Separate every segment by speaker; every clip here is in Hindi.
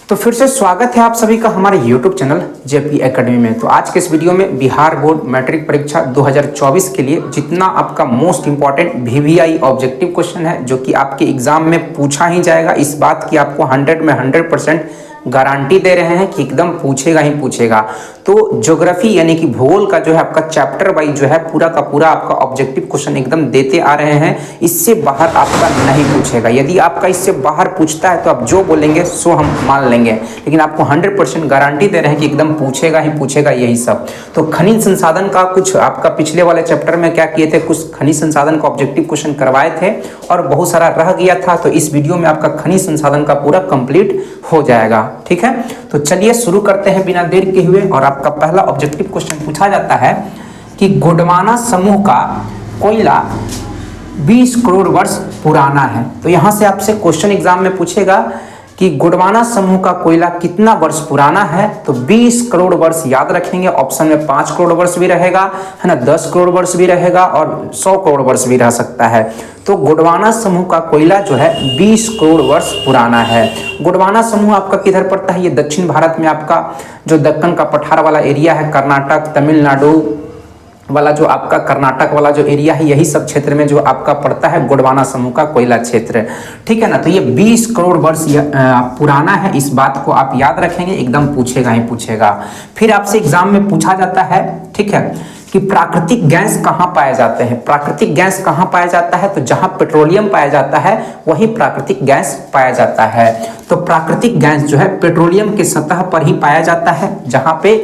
Speaker 1: तो फिर से स्वागत है आप सभी का हमारे YouTube चैनल जेपी एकेडमी में। तो आज के इस वीडियो में बिहार बोर्ड मैट्रिक परीक्षा 2024 के लिए जितना आपका most important VVI objective question है जो कि आपके एग्जाम में पूछा ही जाएगा, इस बात की आपको 100 में 100% गारंटी दे रहे हैं कि एकदम पूछेगा ही पूछेगा। तो ज्योग्राफी यानी कि भूगोल का जो है आपका चैप्टर वाइज जो है पूरा का पूरा आपका ऑब्जेक्टिव क्वेश्चन एकदम देते आ रहे हैं, इससे बाहर आपका नहीं पूछेगा। यदि आपका इससे बाहर पूछता है तो आप जो बोलेंगे सो हम मान लेंगे, लेकिन आपको 100% गारंटी दे रहे हैं कि एकदम पूछेगा ही पूछेगा यही सब। तो खनिज संसाधन का कुछ आपका पिछले वाले चैप्टर में क्या किए थे, कुछ खनिज संसाधन का ऑब्जेक्टिव क्वेश्चन करवाए थे और बहुत सारा रह गया था। तो इस वीडियो में आपका खनिज संसाधन का पूरा कंप्लीट हो जाएगा, ठीक है। तो चलिए शुरू करते हैं बिना देर के हुए। और आपका पहला ऑब्जेक्टिव क्वेश्चन पूछा जाता है कि गोंडवाना समूह का कोयला 20 करोड़ वर्ष पुराना है। तो यहां से आपसे क्वेश्चन एग्जाम में पूछेगा कि गोंडवाना समूह का कोयला कितना वर्ष पुराना है। तो 20 करोड़ वर्ष याद रखेंगे, ऑप्शन में 5 करोड़ वर्ष भी रहेगा, है ना, 10 करोड़ वर्ष भी रहेगा और 100 करोड़ वर्ष भी रह सकता है। तो गोंडवाना समूह का कोयला जो है 20 करोड़ वर्ष पुराना है। गोंडवाना समूह आपका किधर पड़ता है, ये दक्षिण भारत में आपका जो दक्कन का पठार वाला एरिया है, कर्नाटक तमिलनाडु वाला जो आपका कर्नाटक वाला जो एरिया है, यही सब क्षेत्र में जो आपका पड़ता है गोंडवाना समूह का कोयला क्षेत्र, ठीक है ना। तो ये 20 करोड़ वर्ष पुराना है, इस बात को आप याद रखेंगे, एकदम पूछेगा ही पूछेगा। फिर आपसे एग्जाम में पूछा जाता है, ठीक है, कि प्राकृतिक गैस कहाँ पाए जाते हैं। प्राकृतिक गैस कहाँ पाया जाता है, तो जहां पेट्रोलियम पाया जाता है वही प्राकृतिक गैस पाया जाता है। तो प्राकृतिक गैस जो है पेट्रोलियम के सतह पर ही पाया जाता है, जहां पे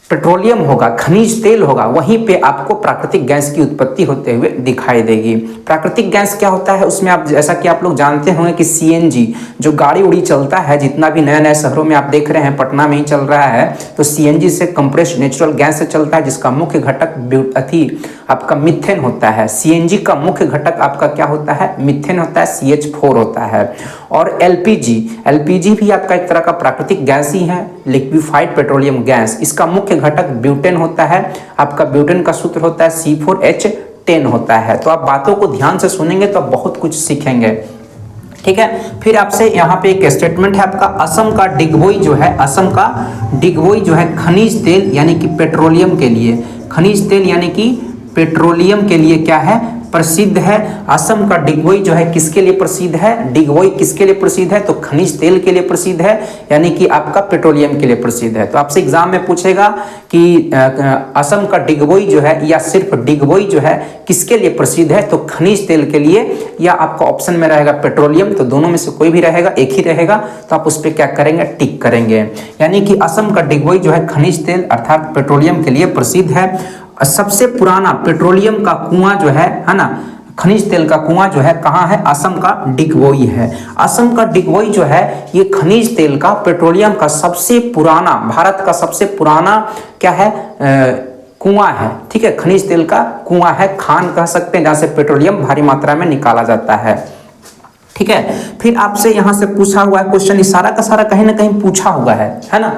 Speaker 1: पेट्रोलियम होगा, खनिज तेल होगा, वहीं पे आपको प्राकृतिक गैस की उत्पत्ति होते हुए दिखाई देगी। प्राकृतिक गैस क्या होता है, उसमें आप जैसा कि आप लोग जानते होंगे कि CNG जो गाड़ी उड़ी चलता है, जितना भी नए नए शहरों में आप देख रहे हैं, पटना में ही चल रहा है, तो CNG से कंप्रेस्ड नेचुरल गैस से चलता है, जिसका मुख्य घटक आपका मीथेन होता है। CNG का मुख्य घटक आपका क्या होता है, मीथेन होता है, CH4 होता है। और LPG भी आपका एक तरह का प्राकृतिक गैस ही है, लिक्विफाइड पेट्रोलियम गैस। इसका मुख्य घटक ब्यूटेन होता है, आपका ब्यूटेन का सूत्र होता है C4H10 होता है। तो आप बातों को ध्यान से सुनेंगे तो आप बहुत कुछ सीखेंगे, ठीक है। फिर आपसे यहाँ पे एक स्टेटमेंट है आपका, असम का डिगबोई जो है, असम का डिगबोई जो है खनिज तेल यानी कि पेट्रोलियम के लिए, खनिज तेल यानी कि पेट्रोलियम के लिए क्या है, प्रसिद्ध है। असम का डिगबोई जो है किसके लिए प्रसिद्ध है, डिगबोई किसके लिए प्रसिद्ध है, तो खनिज तेल के लिए प्रसिद्ध है, यानी कि आपका पेट्रोलियम के लिए प्रसिद्ध है। तो आपसे एग्जाम में पूछेगा कि असम का डिगबोई जो है या सिर्फ डिगबोई जो है किसके लिए प्रसिद्ध है, तो खनिज तेल के लिए, या आपका ऑप्शन में रहेगा पेट्रोलियम। तो दोनों में से कोई भी रहेगा, एक ही रहेगा, तो आप उस पर क्या करेंगे, टिक करेंगे। यानी कि असम का डिगबोई जो है खनिज तेल अर्थात पेट्रोलियम के लिए प्रसिद्ध है। सबसे पुराना पेट्रोलियम का कुआं जो है ना, खनिज तेल का कुआं जो है कहाँ है, असम का डिगबोई है। असम का डिगबोई जो है ये खनिज तेल का, पेट्रोलियम का सबसे पुराना, भारत का सबसे पुराना क्या है, कुआं है, ठीक है, खनिज तेल का कुआं है, खान कह सकते हैं, जहां से पेट्रोलियम भारी मात्रा में निकाला जाता है, ठीक है। फिर आपसे यहां से पूछा हुआ है क्वेश्चन, सारा का सारा कहीं ना कहीं पूछा हुआ है ना,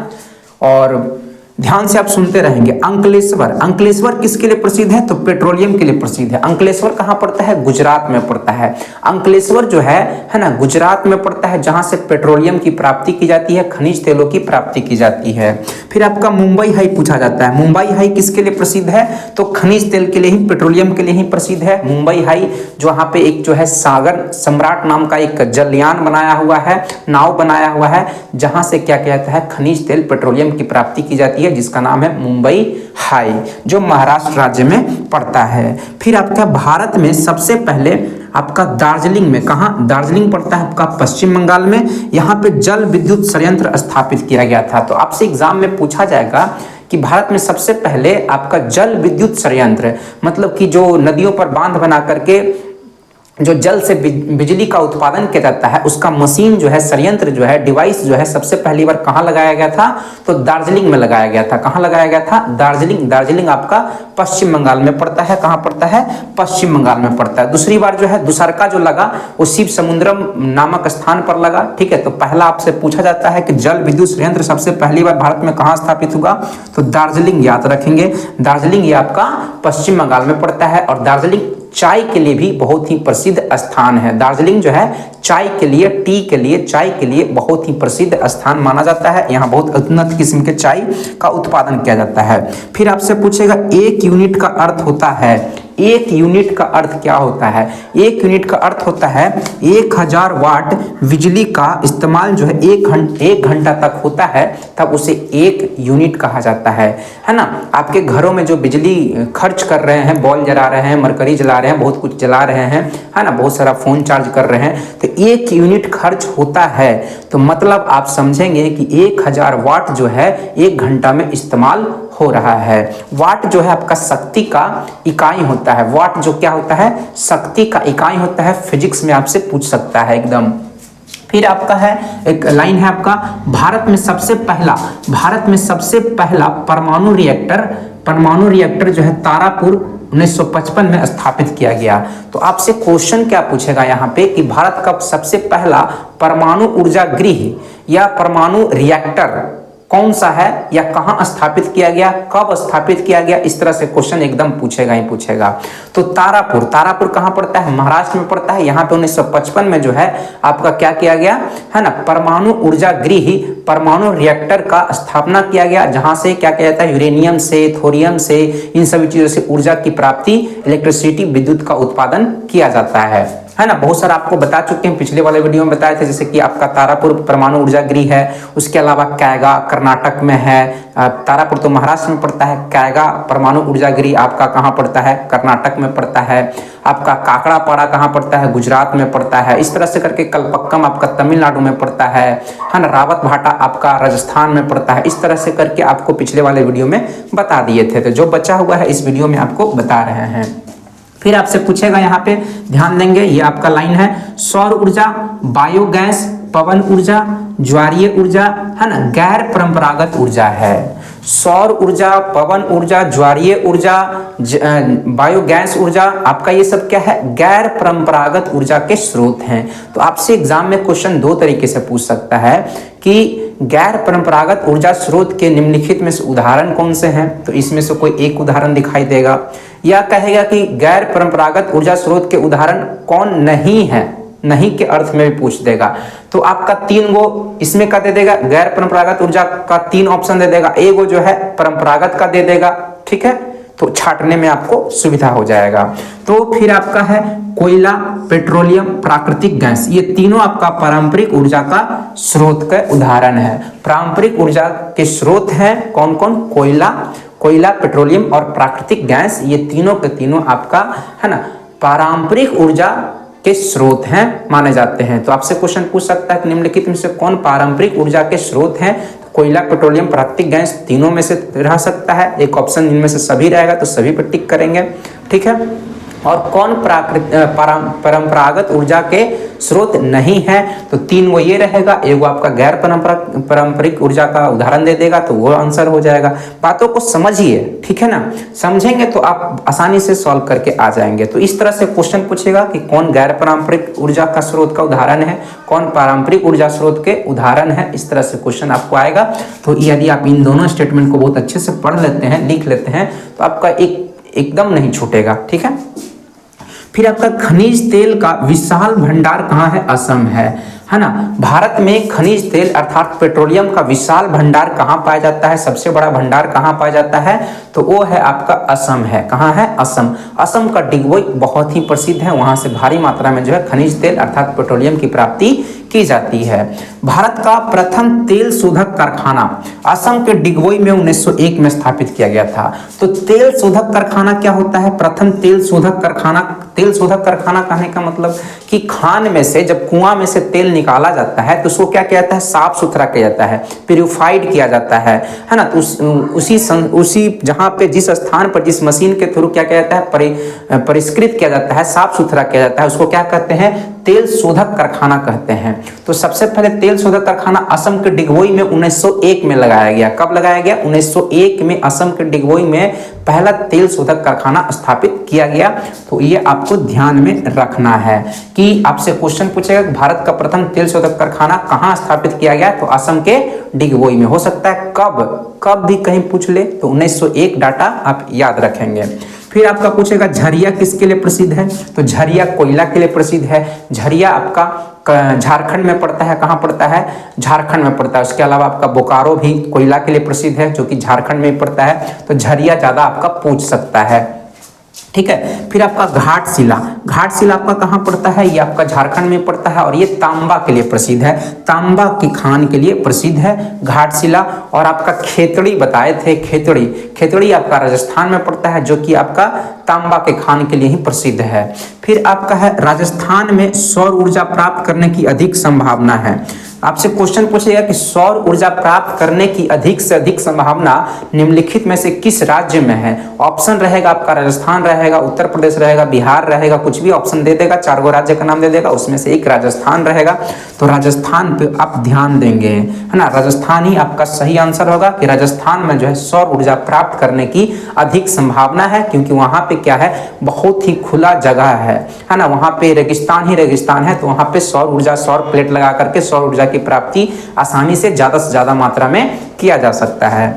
Speaker 1: और ध्यान से आप सुनते रहेंगे। अंकलेश्वर, अंकलेश्वर किसके लिए प्रसिद्ध है, तो पेट्रोलियम के लिए प्रसिद्ध है। अंकलेश्वर कहाँ पड़ता है, गुजरात में पड़ता है। अंकलेश्वर जो है ना, गुजरात में पड़ता है, जहां से पेट्रोलियम की प्राप्ति की जाती है, खनिज तेलों की प्राप्ति की जाती है। फिर आपका मुंबई हाई पूछा जाता है। मुंबई हाई किसके लिए प्रसिद्ध है, तो खनिज तेल के लिए ही, पेट्रोलियम के लिए ही प्रसिद्ध है। मुंबई हाई जो वहां पे एक जो है सागर सम्राट नाम का एक जलयान बनाया हुआ है, नाव बनाया हुआ है, जहां से क्या कहता है, खनिज तेल पेट्रोलियम की प्राप्ति की जाती है, जिसका नाम है मुंबई हाई, जो महाराष्ट्र राज्य में पड़ता है। फिर आपका भारत में सबसे पहले आपका दार्जिलिंग में, कहाँ, दार्जिलिंग पड़ता है आपका पश्चिम बंगाल में, यहाँ पे जल विद्युत संयंत्र स्थापित किया गया था। तो आपसे एग्जाम में पूछा जाएगा कि भारत में सबसे पहले आपका जल विद्युत संयंत्र, मतलब कि जो नदियों पर बांध बना करके जो जल से बिजली का उत्पादन किया जाता है, उसका मशीन जो है, संयंत्र जो है, डिवाइस जो है, सबसे पहली बार कहाँ लगाया गया था, तो दार्जिलिंग में लगाया गया था। कहाँ लगाया गया था, दार्जिलिंग। दार्जिलिंग आपका पश्चिम बंगाल में पड़ता है, कहाँ पड़ता है, पश्चिम बंगाल में पड़ता है। दूसरी बार जो है दुसरका जो लगा वो शिव समुद्रम नामक स्थान पर लगा, ठीक है। तो पहला आपसे पूछा जाता है कि जल विद्युत संयंत्र सबसे पहली बार भारत में कहाँ स्थापित हुआ, तो दार्जिलिंग याद रखेंगे। दार्जिलिंग ये आपका पश्चिम बंगाल में पड़ता है। और दार्जिलिंग चाय के लिए भी बहुत ही प्रसिद्ध स्थान है। दार्जिलिंग जो है चाय के लिए, टी के लिए, चाय के लिए बहुत ही प्रसिद्ध स्थान माना जाता है। यहाँ बहुत उन्नत किस्म के चाय का उत्पादन किया जाता है। फिर आपसे पूछेगा एक यूनिट का अर्थ होता है, एक यूनिट का अर्थ क्या होता है? एक यूनिट का अर्थ होता है 1000 वाट बिजली का इस्तेमाल जो है एक घंटा तक होता है, तब उसे एक यूनिट कहा जाता है ना। आपके घरों में जो बिजली खर्च कर रहे हैं, बॉल जला रहे हैं, मरकरी जला रहे हैं, बहुत कुछ जला रहे हैं, है ना, बहुत सारा फोन चार्ज कर रहे हैं, तो 1 यूनिट खर्च होता है। तो मतलब आप समझेंगे कि 1000 वाट जो है 1 घंटा में इस्तेमाल हो रहा है। वाट जो है आपका शक्ति का इकाई होता है। वाट जो क्या होता है? शक्ति का इकाई होता है। फिजिक्स में आपसे पूछ सकता है एकदम। फिर आपका है एक लाइन है आपका, भारत में सबसे पहला परमाणु रिएक्टर जो है तारापुर 1955 में स्थापित किया गया। तो आपसे क्वेश्चन क्या पूछेगा यहाँ पे कि भारत का सबसे पहला परमाणु ऊर्जा गृह या परमाणु रिएक्टर कौन सा है या कहां स्थापित किया गया, कब स्थापित किया गया, इस तरह से क्वेश्चन एकदम पूछेगा ही पूछेगा। तो तारापुर कहां पड़ता है? महाराष्ट्र में पड़ता है। यहाँ पे 1955 में जो है आपका क्या किया गया है ना, परमाणु ऊर्जा गृह, परमाणु रिएक्टर का स्थापना किया गया, जहां से क्या किया जाता है, यूरेनियम से, थोरियम से, इन सभी चीजों से ऊर्जा की प्राप्ति, इलेक्ट्रिसिटी, विद्युत का उत्पादन किया जाता है ना। बहुत सारा आपको बता चुके हैं, पिछले वाले वीडियो में बताए थे, जैसे कि आपका तारापुर परमाणु ऊर्जा गृह है, उसके अलावा कैगा कर्नाटक में है, तारापुर तो महाराष्ट्र में पड़ता है, कैगा परमाणु ऊर्जा गृह आपका कहाँ पड़ता है? कर्नाटक में पड़ता है। आपका काकड़ापाड़ा कहाँ पड़ता है? गुजरात में पड़ता है। इस तरह से करके कलपक्कम आपका तमिलनाडु में पड़ता है ना। रावत भाटा आपका राजस्थान में पड़ता है। इस तरह से करके आपको पिछले वाले वीडियो में बता दिए थे, तो जो बचा हुआ है इस वीडियो में आपको बता रहे हैं। फिर आपसे पूछेगा यहाँ पे, ध्यान देंगे, ये आपका लाइन है, सौर ऊर्जा, बायोगैस, पवन ऊर्जा, ज्वारीय ऊर्जा, है ना, गैर परंपरागत ऊर्जा है। सौर ऊर्जा, पवन ऊर्जा, ज्वारीय ऊर्जा, बायोगैस ऊर्जा, आपका ये सब क्या है? गैर परंपरागत ऊर्जा के स्रोत हैं। तो आपसे एग्जाम में क्वेश्चन 2 तरीके से पूछ सकता है कि गैर परंपरागत ऊर्जा स्रोत के निम्नलिखित में से उदाहरण कौन से हैं? तो इसमें से कोई एक उदाहरण दिखाई देगा, या कहेगा कि गैर परंपरागत ऊर्जा स्रोत के उदाहरण कौन नहीं है, नहीं के अर्थ में भी पूछ देगा। तो आपका 3 गो इसमें का दे देगा, गैर परंपरागत ऊर्जा का 3 ऑप्शन दे देगा, एक गो जो है परंपरागत का दे देगा, ठीक है, तो छांटने में आपको सुविधा हो जाएगा। तो फिर आपका है कोयला, पेट्रोलियम, प्राकृतिक गैस, ये तीनों आपका पारंपरिक ऊर्जा का स्रोत का उदाहरण है। पारंपरिक ऊर्जा के स्रोत हैं कौन कौन? कोयला, पेट्रोलियम और प्राकृतिक गैस, ये तीनों के तीनों आपका है ना पारंपरिक ऊर्जा के स्रोत हैं माने जाते हैं। तो आपसे क्वेश्चन पूछ सकता है कि निम्नलिखित में से कौन पारंपरिक ऊर्जा के स्रोत हैं? तो कोयला, पेट्रोलियम, प्राकृतिक गैस तीनों में से रह सकता है, एक ऑप्शन इनमें से सभी रहेगा, तो सभी पर टिक करेंगे, ठीक है। और कौन परंपरागत ऊर्जा के स्रोत नहीं है? तो 3 वो ये रहेगा, एक वो आपका गैर पारंपरिक ऊर्जा का उदाहरण दे देगा, तो वो आंसर हो जाएगा। बातों को समझिए, ठीक है ना, समझेंगे तो आप आसानी से सॉल्व करके आ जाएंगे। तो इस तरह से क्वेश्चन पूछेगा कि कौन गैर पारंपरिक ऊर्जा का स्रोत का उदाहरण है, कौन पारंपरिक ऊर्जा स्रोत के उदाहरण है, इस तरह से क्वेश्चन आपको आएगा। तो यदि आप इन दोनों स्टेटमेंट को बहुत अच्छे से पढ़ लेते हैं, लिख लेते हैं, तो आपका एकदम नहीं छूटेगा, ठीक है। फिर आपका खनिज तेल का विशाल भंडार कहाँ है? असम है ना। भारत में खनिज तेल अर्थात पेट्रोलियम का विशाल भंडार कहाँ पाया जाता है? सबसे बड़ा भंडार कहाँ पाया जाता है? तो वो है आपका असम है। कहाँ है? असम। असम का डिगबोई बहुत ही प्रसिद्ध है, वहां से भारी मात्रा में जो है खनिज तेल अर्थात पेट्रोलियम की प्राप्ति की जाती है। भारत का प्रथम तेल शोधक कारखाना असम के डिगबोई में 1901 में स्थापित किया गया था। तो तेल शोधक कारखाना क्या होता है? प्रथम तेल शोधक कारखाना। तेल शोधक कारखाना कहने का मतलब कि खान में से, जब कुआं में से तेल निकाला जाता है तो उसको क्या किया जाता है? साफ सुथरा किया जाता है, प्यूरिफाइड किया जाता है ना। तो उसी जहां पे जिस स्थान पर जिस मशीन के थ्रू क्या किया जाता है? परिष्कृत किया जाता है, साफ सुथरा किया जाता है, उसको क्या कहते हैं? तेल शोधक कारखाना कहते हैं। तो सबसे पहले तेल शोधक कारखाना असम के डिगबोई में 1901 में लगाया गया। कब लगाया गया? 1901 में असम के डिगबोई में पहला तेल शोधक कारखाना स्थापित किया गया। तो ये आपको ध्यान में रखना है कि आपसे क्वेश्चन पूछेगा कि भारत का प्रथम तेल शोधक कारखाना कहाँ स्थापित किया गया? तो असम के डिगबोई में। हो सकता है कब भी कहीं पूछ ले, तो 1901 डाटा आप याद रखेंगे। फिर आपका पूछेगा झरिया किसके लिए प्रसिद्ध है? तो झरिया कोयला के लिए प्रसिद्ध है। झरिया आपका झारखंड में पड़ता है। कहाँ पड़ता है? झारखंड में पड़ता है। उसके अलावा आपका बोकारो भी कोयला के लिए प्रसिद्ध है, जो कि झारखंड में पड़ता है। तो झरिया ज़्यादा आपका पूछ सकता है, ठीक है। फिर आपका घाटशिला, घाटशिला आपका कहाँ पड़ता है? ये आपका झारखंड में पड़ता है और ये तांबा के लिए प्रसिद्ध है, तांबा की खान के लिए प्रसिद्ध है घाटशिला। और आपका खेतड़ी बताए थे, खेतड़ी, खेतड़ी आपका राजस्थान में पड़ता है, जो कि आपका तांबा के खान के लिए ही प्रसिद्ध है। फिर आपका है राजस्थान में सौर ऊर्जा प्राप्त करने की अधिक संभावना है। आपसे क्वेश्चन पूछेगा कि सौर ऊर्जा प्राप्त करने की अधिक से अधिक संभावना निम्नलिखित में से किस राज्य में है? ऑप्शन रहेगा आपका राजस्थान रहेगा, उत्तर प्रदेश रहेगा, बिहार रहेगा, कुछ भी ऑप्शन दे देगा, 4 राज्य का नाम दे देगा, उसमें से एक राजस्थान रहेगा। तो राजस्थान पे आप ध्यान देंगे, है ना, राजस्थान ही आपका सही आंसर होगा कि राजस्थान में जो है सौर ऊर्जा प्राप्त करने की अधिक संभावना है, क्योंकि वहां पे क्या है, बहुत ही खुला जगह है ना, वहां पे रेगिस्तान ही रेगिस्तान है। तो वहां पे सौर ऊर्जा, सौर प्लेट लगा करके सौर ऊर्जा की प्राप्ति आसानी से ज्यादा मात्रा में किया जा सकता है।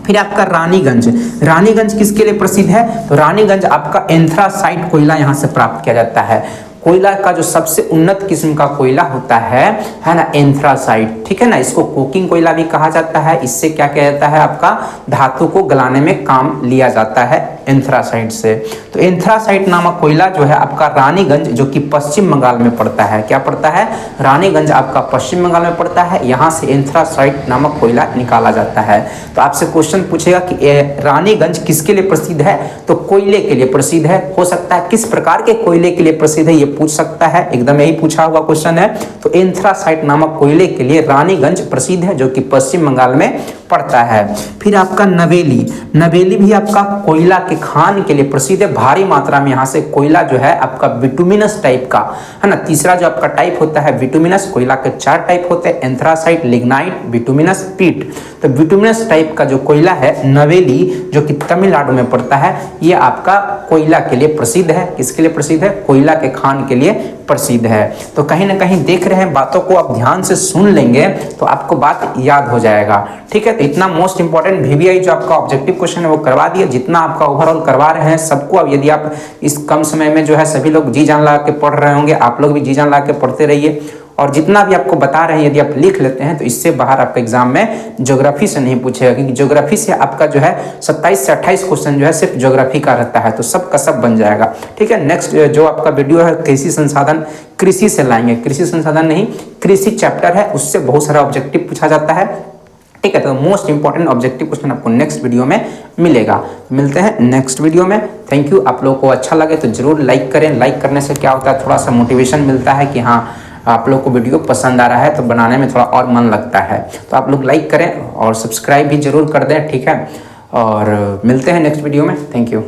Speaker 1: फिर आपका रानीगंज, रानीगंज किसके लिए प्रसिद्ध है? तो रानीगंज आपका एंथ्रासाइट कोयला यहाँ से प्राप्त किया जाता है। कोयला का जो सबसे उन्नत किस्म का कोयला होता है ना, एंथ्रासाइट, ठीक है ना। इसको कोकिंग कोयला भी कहा जाता है। इससे क्या किया जाता है, आपका धातु को गलाने में काम लिया जाता है एंथ्रासाइट से। तो एंथ्रासाइट नामक कोयला जो है आपका रानीगंज, जो कि पश्चिम बंगाल में पड़ता है, क्या पड़ता है? रानीगंज आपका पश्चिम बंगाल में पड़ता है। यहाँ से एंथ्रासाइट नामक कोयला निकाला जाता है। तो आपसे क्वेश्चन पूछेगा कि रानीगंज किसके लिए प्रसिद्ध है? तो कोयले के लिए प्रसिद्ध है। हो सकता है किस प्रकार के कोयले के लिए प्रसिद्ध है, ये पूछ सकता है, एकदम यही पूछा हुआ क्वेश्चन है। तो एंथ्रासाइट नामक कोयले के लिए रानीगंज प्रसिद्ध है, जो कि पश्चिम बंगाल में पड़ता है। फिर आपका नवेली, नवेली भी आपका कोयला के खान के लिए प्रसिद्ध है। भारी मात्रा में यहाँ से कोयला जो है आपका बिटुमिनस टाइप का, है ना। तीसरा जो आपका टाइप होता है बिटुमिनस, कोयला के 4 टाइप होते हैं, एंथ्रासाइट, लिग्नाइट, बिटुमिनस, पीट। तो बिटुमिनस टाइप का जो कोयला है नवेली, जो कि तमिलनाडु में पड़ता है, ये आपका कोयला के लिए प्रसिद्ध है। किसके लिए प्रसिद्ध है? कोयला के खान के लिए प्रसिद्ध है। तो कहीं ना कहीं देख रहे हैं, बातों को आप ध्यान से सुन लेंगे तो आपको बात याद हो जाएगा, ठीक है। तो इतना मोस्ट इंपॉर्टेंट VVI जो आपका ऑब्जेक्टिव क्वेश्चन है वो करवा दिया। जितना आपका ओवरऑल करवा रहे हैं सबको, अब यदि आप इस कम समय में जो है सभी लोग जी जान लगा के पढ़ रहे होंगे, आप लोग भी जी जान लगा के पढ़ते रहिए। और जितना भी आपको बता रहे हैं यदि आप लिख लेते हैं तो इससे बाहर आपका एग्जाम में ज्योग्राफी से नहीं पूछेगा, क्योंकि ज्योग्राफी से आपका जो है 27 से 28 क्वेश्चन जो है सिर्फ ज्योग्राफी का रहता है, तो सब का सब बन जाएगा, ठीक है। नेक्स्ट जो आपका वीडियो है कृषि संसाधन, कृषि से लाएंगे, कृषि संसाधन नहीं, कृषि चैप्टर है, उससे बहुत सारा ऑब्जेक्टिव पूछा जाता है, ठीक है। तो मोस्ट इंपॉर्टेंट ऑब्जेक्टिव क्वेश्चन आपको नेक्स्ट वीडियो में मिलेगा। मिलते हैं नेक्स्ट वीडियो में। Thank you. आप लोगों को अच्छा लगे तो जरूर लाइक करें। लाइक करने से क्या होता है, थोड़ा सा मोटिवेशन मिलता है कि हाँ आप लोग को वीडियो पसंद आ रहा है, तो बनाने में थोड़ा और मन लगता है। तो आप लोग लाइक करें और सब्सक्राइब भी जरूर कर दें, ठीक है। और मिलते हैं नेक्स्ट वीडियो में। Thank you.